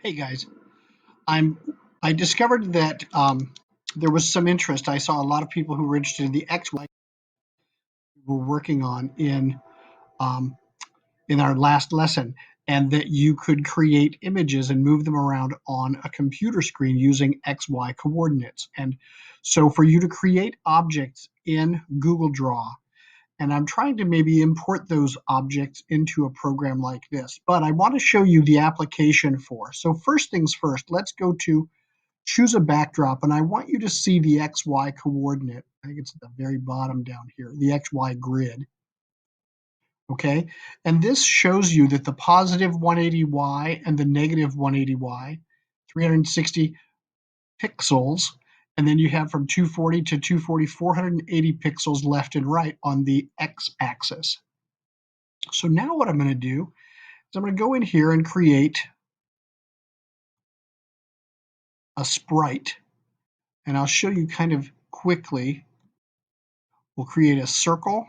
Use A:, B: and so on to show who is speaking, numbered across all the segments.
A: Hey guys, I'm I discovered that there was some interest. I saw a lot of people who were interested in the XY we were working on um, in our last lesson, and that you could create images and move them around on a computer screen using XY coordinates. And so for you to create objects in Google Draw, and I'm trying to maybe import those objects into a program like this, but I want to show you the application for. So first things first, let's go to choose a backdrop, and I want you to see the XY coordinate. I think it's at the very bottom down here, the XY grid. Okay, and this shows you that the positive 180Y and the negative 180Y, 360 pixels, and then you have from 240 to 240, 480 pixels left and right on the x-axis. So now what I'm going to do is I'm going to go in here and create a sprite, and I'll show you kind of quickly. We'll create a circle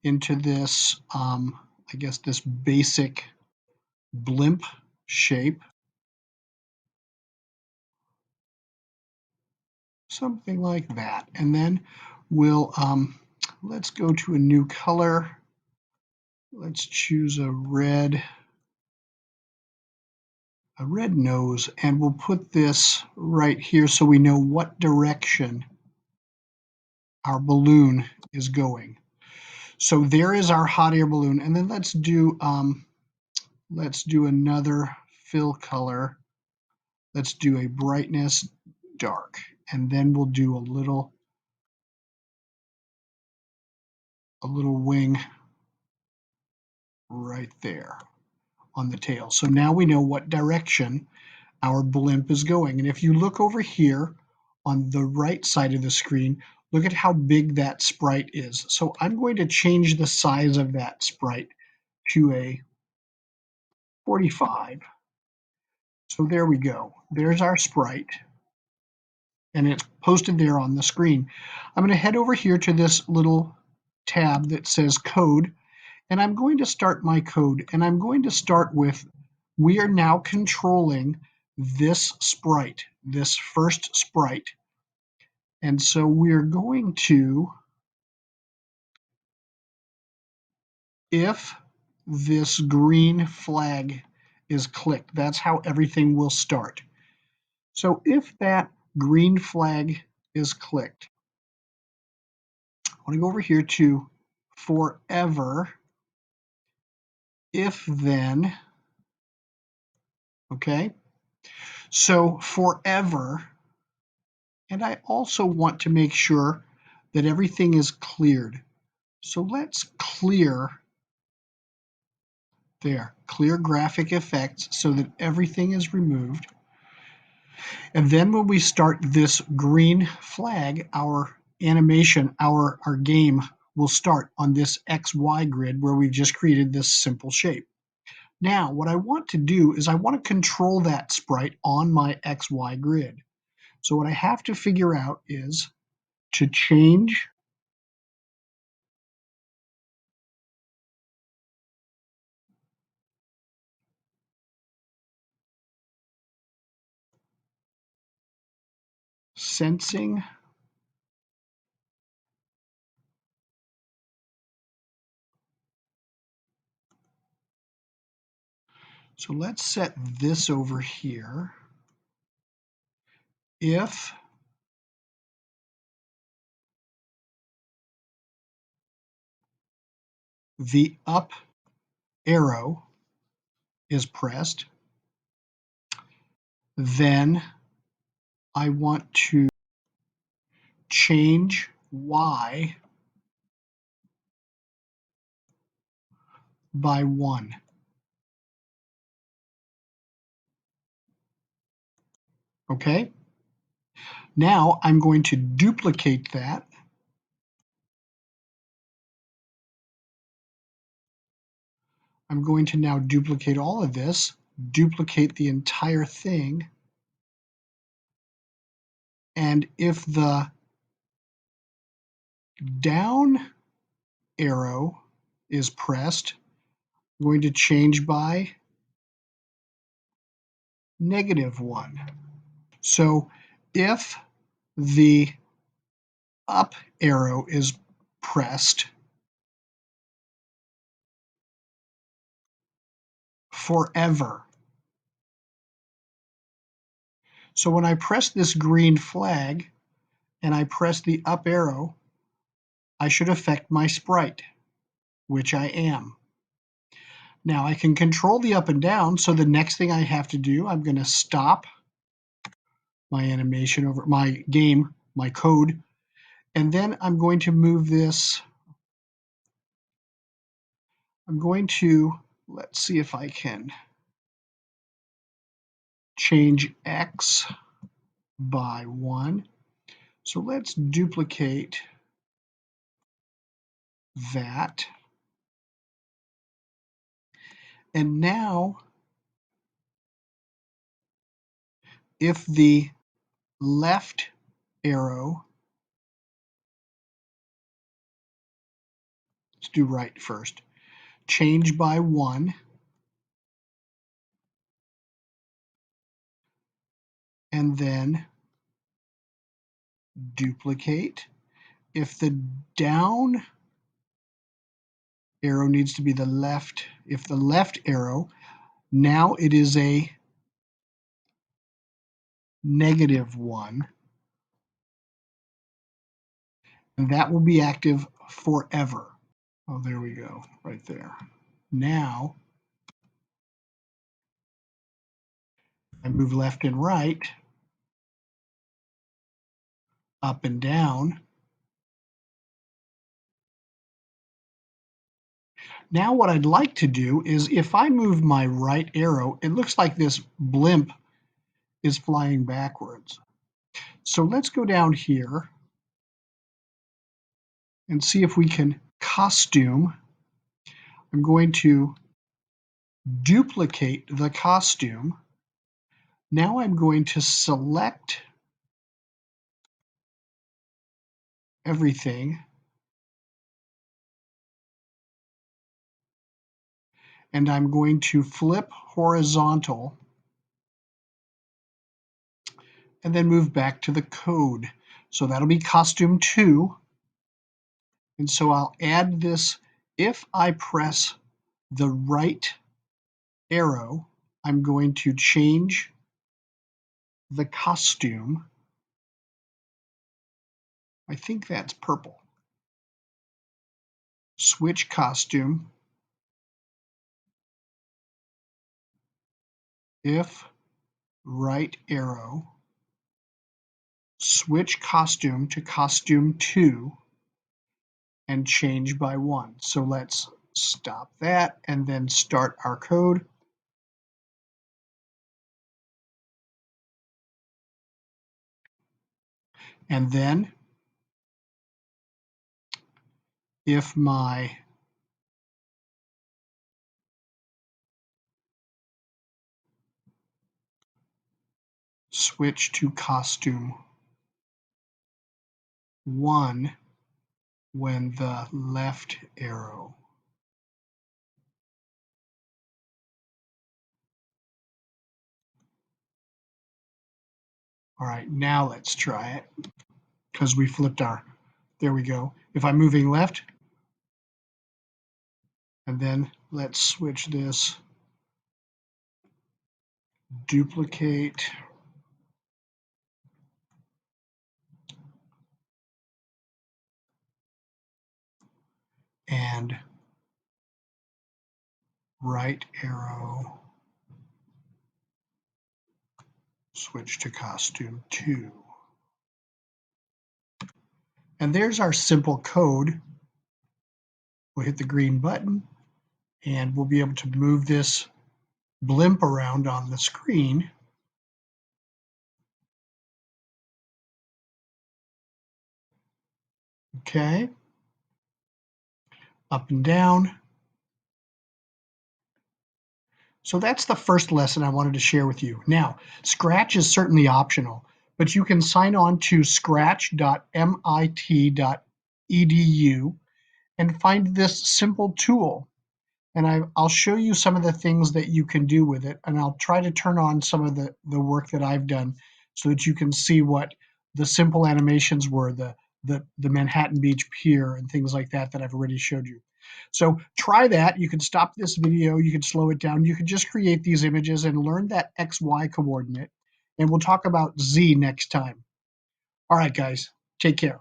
A: into this, I guess, this basic blimp shape, something like that. And then we'll, let's go to a new color. Let's choose a red nose, and we'll put this right here so we know what direction our balloon is going. So there is our hot air balloon. And then let's do another fill color. Let's do a brightness dark, and then we'll do a little wing right there on the tail. So now we know what direction our blimp is going. And if you look over here on the right side of the screen, look at how big that sprite is. So I'm going to change the size of that sprite to a 45. So there we go. There's our sprite, and it's posted there on the screen. I'm going to head over here to this little tab that says code, and I'm going to start my code, and I'm going to start with, we are now controlling this sprite, this first sprite. And so we're going to, if this green flag is clicked, that's how everything will start. So if that green flag is clicked, I want to go over here to forever, if then, okay? So forever, and I also want to make sure that everything is cleared. So let's clear there, clear graphic effects so that everything is removed. And then when we start this green flag, our animation, our game will start on this XY grid where we've just created this simple shape. Now, what I want to do is I want to control that sprite on my XY grid. So what I have to figure out is to change sensing So let's set this over here. If the up arrow is pressed, then I want to change Y by 1. Okay? Now I'm going to duplicate that. I'm going to now duplicate all of this, duplicate the entire thing, and if the down arrow is pressed, I'm going to change by -1. So if the up arrow is pressed forever, so when I press this green flag and I press the up arrow, I should affect my sprite, which I am. Now I can control the up and down, so the next thing I have to do, I'm going to stop my animation over my game, my code, and then I'm going to move this. I'm going to, let's see if I can change X by 1. So let's duplicate that. And now, if the left arrow, let's do right first, change by 1, and then duplicate. If the down arrow needs to be the left, if the left arrow, now it is a -1, and that will be active forever. Oh, there we go, right there. Now, I move left and right, up and down. Now what I'd like to do is if I move my right arrow, it looks like this blimp is flying backwards. So let's go down here and see if we can costume. I'm going to duplicate the costume. Now I'm going to select everything and I'm going to flip horizontal and then move back to the code. So that'll be costume 2. And so I'll add this. If I press the right arrow, I'm going to change the costume. I think that's purple. Switch costume. If right arrow, switch costume to costume 2 and change by 1. So let's stop that and then start our code. And then if my switch to costume 1 when the left arrow. All right, now let's try it because we flipped our, there we go. If I'm moving left, and then let's switch this, duplicate, and right arrow, switch to costume 2. And there's our simple code. We'll hit the green button and we'll be able to move this blimp around on the screen. Okay, up and down. So that's the first lesson I wanted to share with you. Now, Scratch is certainly optional, but you can sign on to scratch.mit.edu and find this simple tool and I'll show you some of the things that you can do with it, and I'll try to turn on some of the work that I've done so that you can see what the simple animations were, the Manhattan Beach Pier and things like that that I've already showed you. So try that. You can stop this video, you can slow it down, you can just create these images and learn that XY coordinate, and we'll talk about Z next time. All right, guys, take care.